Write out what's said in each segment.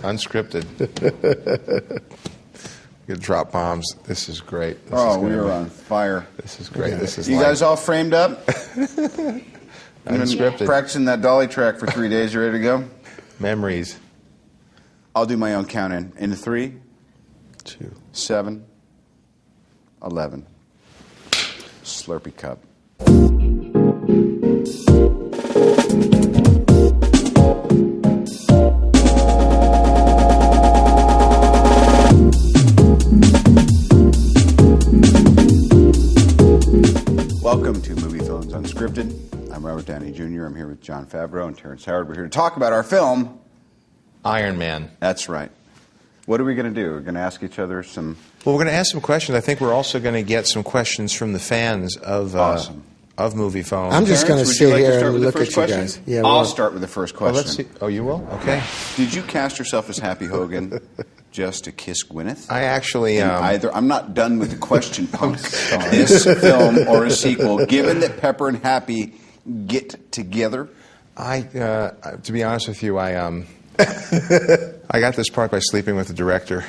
Unscripted. You drop bombs. This is great. We are on fire. This is great. This is You guys all framed up? Unscripted. Practicing that dolly track for 3 days. You ready to go? Memories. I'll do my own count in 3, 2, 7, 11. Slurpee cup. Welcome to Movie Films Unscripted. I'm Robert Downey Jr. I'm here with Jon Favreau and Terrence Howard. We're here to talk about our film, Iron Man. That's right. What are we going to do? We're going to ask each other some... Well, we're going to ask some questions. I think we're also going to get some questions from the fans of Movie Films. I'm just going to Terrence, would you sit like to here start and with the look at first you question? guys. Yeah, I'll start with the first question. Let's see. Oh, you will? Okay. Did you cast yourself as Happy Hogan just to kiss Gwyneth? I actually... I'm not done with the question, punk. This film or a sequel, given that Pepper and Happy get together? to be honest with you, I got this part by sleeping with the director.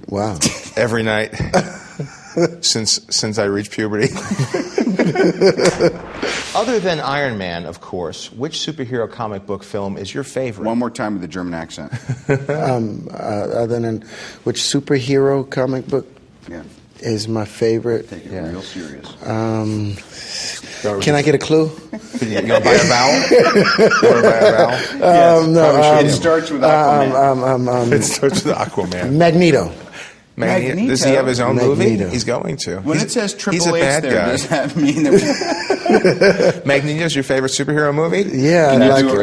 Wow. Every night since I reached puberty. Other than Iron Man, of course, which superhero comic book film is your favorite? One more time with the German accent. Other than which superhero comic book is my favorite? Take it real serious. Can I get a clue? You want to buy a vowel? It starts with Aquaman. It starts with Aquaman. Magneto. Magneto? Does he have his own movie? Magneto. He's going to. When it says he's a Triple H bad there, guy. does that mean that... Magneto's your favorite superhero movie? Yeah, I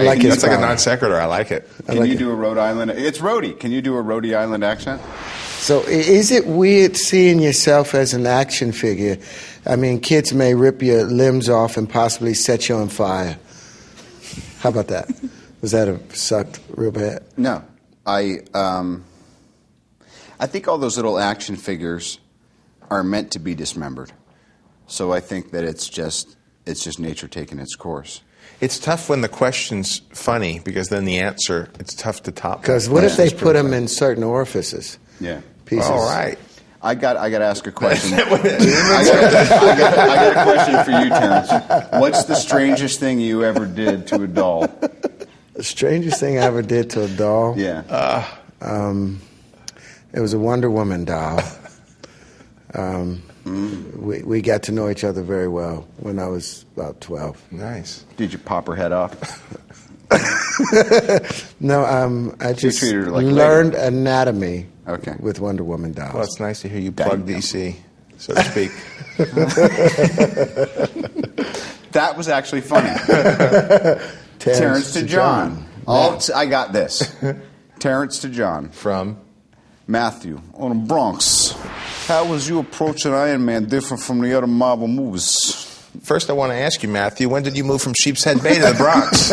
like his That's like a power. non sequitur. I like it. Can you do a Rhode Island... It's Rhodey. Can you do a Rhode Island accent? So is it weird seeing yourself as an action figure? I mean, kids may rip your limbs off and possibly set you on fire. How about that? Was that sucked real bad? No. I think all those little action figures are meant to be dismembered. So I think that it's just nature taking its course. It's tough when the question's funny because then the answer, it's tough to top. Because what if they put them in certain orifices? Yeah. Pieces. All right. I got to ask a question. I got a question for you, Terrence. What's the strangest thing you ever did to a doll? The strangest thing I ever did to a doll? Yeah. It was a Wonder Woman doll. We got to know each other very well when I was about 12. Nice. Did you pop her head off? No, I just treated her like learned anatomy Okay. with Wonder Woman dolls. Well, it's nice to hear you plug DC, so to speak. That was actually funny. Terrence to John. I got this. Terrence to John. From? Matthew, on the Bronx. How was you approaching Iron Man different from the other Marvel movies? First, I want to ask you, Matthew, when did you move from Sheepshead Bay to the Bronx?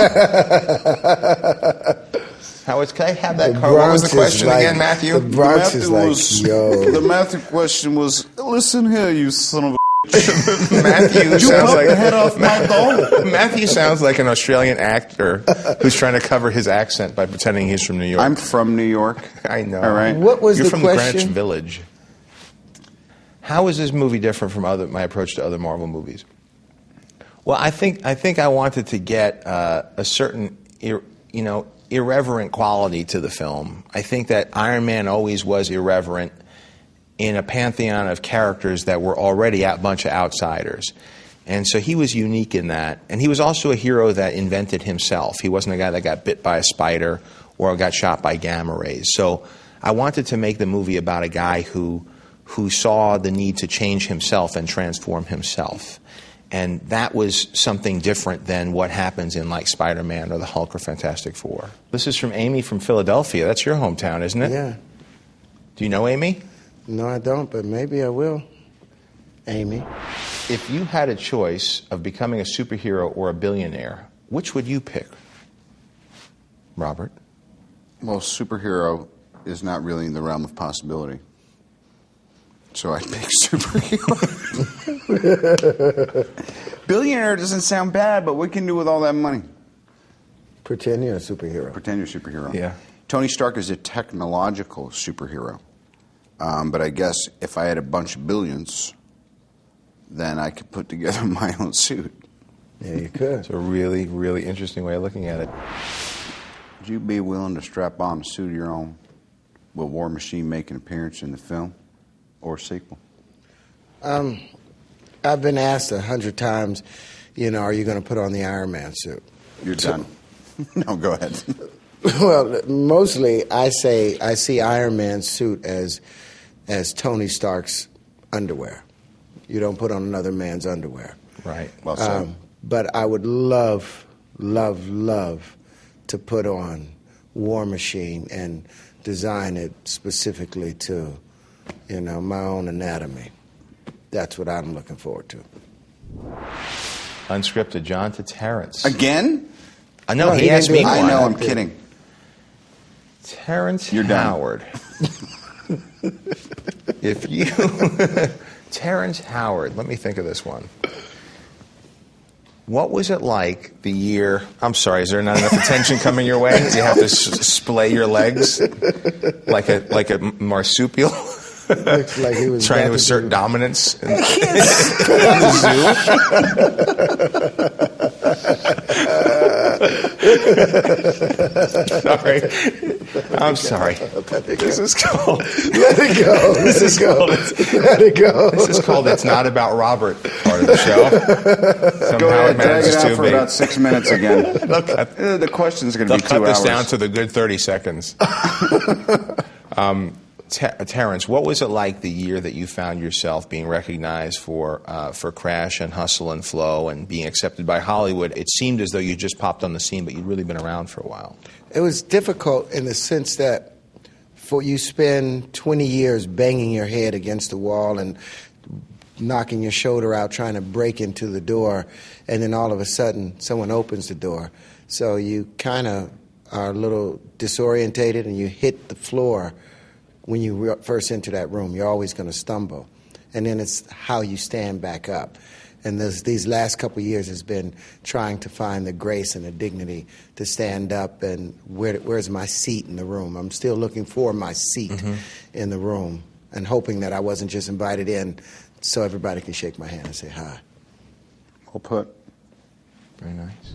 Can I have that card? What was the question again, Matthew? The Bronx is like, yo. The Matthew question was, listen here, you son of a Matthew sounds like the head off my doll. Matthew sounds like an Australian actor who's trying to cover his accent by pretending he's from New York. I'm from New York. I know. All right. What was You're the from question? Greenwich Village. How is this movie different from my approach to other Marvel movies? Well, I think I wanted to get a certain irreverent quality to the film. I think that Iron Man always was irreverent in a pantheon of characters that were already a bunch of outsiders. And so he was unique in that. And he was also a hero that invented himself. He wasn't a guy that got bit by a spider or got shot by gamma rays. So I wanted to make the movie about a guy who saw the need to change himself and transform himself. And that was something different than what happens in like Spider-Man or the Hulk or Fantastic Four. This is from Amy from Philadelphia. That's your hometown, isn't it? Yeah. Do you know Amy? No, I don't, but maybe I will. Amy. If you had a choice of becoming a superhero or a billionaire, which would you pick? Robert? Well, superhero is not really in the realm of possibility. So I pick superhero. Billionaire doesn't sound bad, but what can you do with all that money? Pretend you're a superhero. Pretend you're a superhero. Yeah. Tony Stark is a technological superhero. But I guess if I had a bunch of billions, then I could put together my own suit. Yeah, you could. It's a really, really interesting way of looking at it. Would you be willing to strap on a suit of your own? Will War Machine make an appearance in the film or sequel? I've been asked 100 times, are you going to put on the Iron Man suit? You're done. No, go ahead. Well, mostly I see Iron Man's suit as Tony Stark's underwear. You don't put on another man's underwear. Right. Well said. But I would love, love, love to put on War Machine and design it specifically to, my own anatomy. That's what I'm looking forward to. Unscripted, John to Terrence. Again? I know, No, he he asked didn't me do it. I one. know, I'm kidding. Terrence You're done. Howard. If you... Terrence Howard, let me think of this one. What was it like the year... I'm sorry, is there not enough attention coming your way? Do you have to splay your legs like a marsupial? Looks like he was Trying about to assert do- dominance in the zoo? Sorry. I'm sorry. This is called... Let it go. Let it go. Let it go. This is called It's Not About Robert part of the show. Somehow Go ahead, drag manages it to out for be- about 6 minutes again. They'll The question's going to be 2 cut hours. this down to the good 30 seconds. Terrence, what was it like the year that you found yourself being recognized for Crash and Hustle and Flow and being accepted by Hollywood? It seemed as though you just popped on the scene, but you'd really been around for a while. It was difficult in the sense that you spend 20 years banging your head against the wall and knocking your shoulder out trying to break into the door, and then all of a sudden someone opens the door. So you kind of are a little disorientated and you hit the floor when you first enter that room. You're always going to stumble. And then it's how you stand back up. And these last couple of years has been trying to find the grace and the dignity to stand up and where's my seat in the room. I'm still looking for my seat in the room and hoping that I wasn't just invited in so everybody can shake my hand and say hi. Well put. Very nice.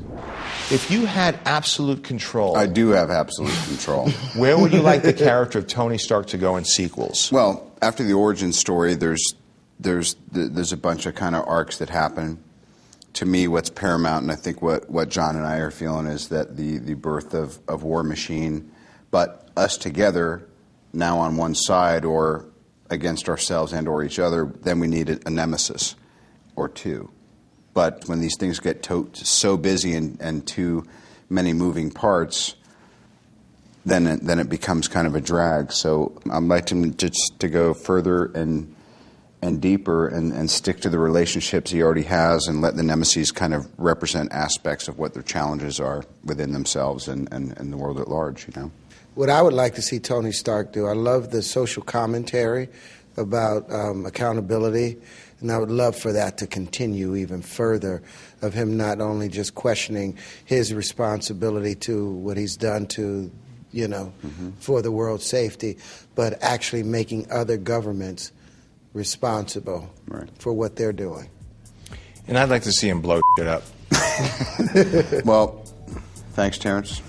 If you had absolute control, I do have absolute control. where would you like the character of Tony Stark to go in sequels? Well, after the origin story, there's a bunch of kind of arcs that happen. To me, what's paramount, and I think what John and I are feeling, is that the birth of War Machine, but us together now on one side or against ourselves and or each other, then we need a nemesis or two. But when these things get so busy and too many moving parts, then it becomes kind of a drag. So I'd like to go further and deeper and stick to the relationships he already has and let the nemesis kind of represent aspects of what their challenges are within themselves and the world at large, What I would like to see Tony Stark do, I love the social commentary about accountability, and I would love for that to continue even further, of him not only just questioning his responsibility to what he's done to, for the world's safety, but actually making other governments responsible for what they're doing. And I'd like to see him blow shit up. Well, thanks, Terrence.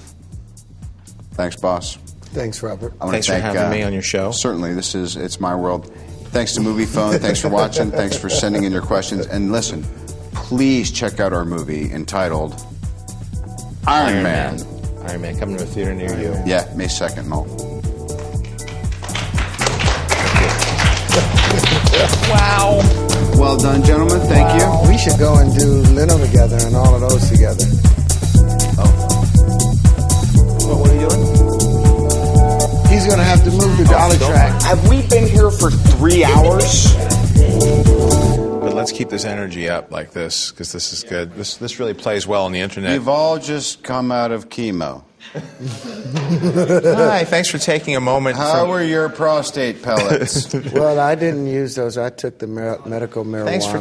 Thanks, boss. Thanks, Robert. I wanna Thanks for thank, having me on your show. Certainly, it's my world. Thanks to Movie Phone. Thanks for watching. Thanks for sending in your questions. And listen, please check out our movie entitled Iron Man. Iron Man, coming to a theater near you. Yeah, May 2nd and all. Wow. Well done, gentlemen. Thank you. We should go and do Leno together and all of those together. What are you doing? He's going to have to move the dollar track. Have we been here for 3 hours? But let's keep this energy up like this, because this is good. This really plays well on the internet. You've all just come out of chemo. Hi, thanks for taking a moment. How were your prostate pellets? Well, I didn't use those. I took the medical marijuana. Thanks for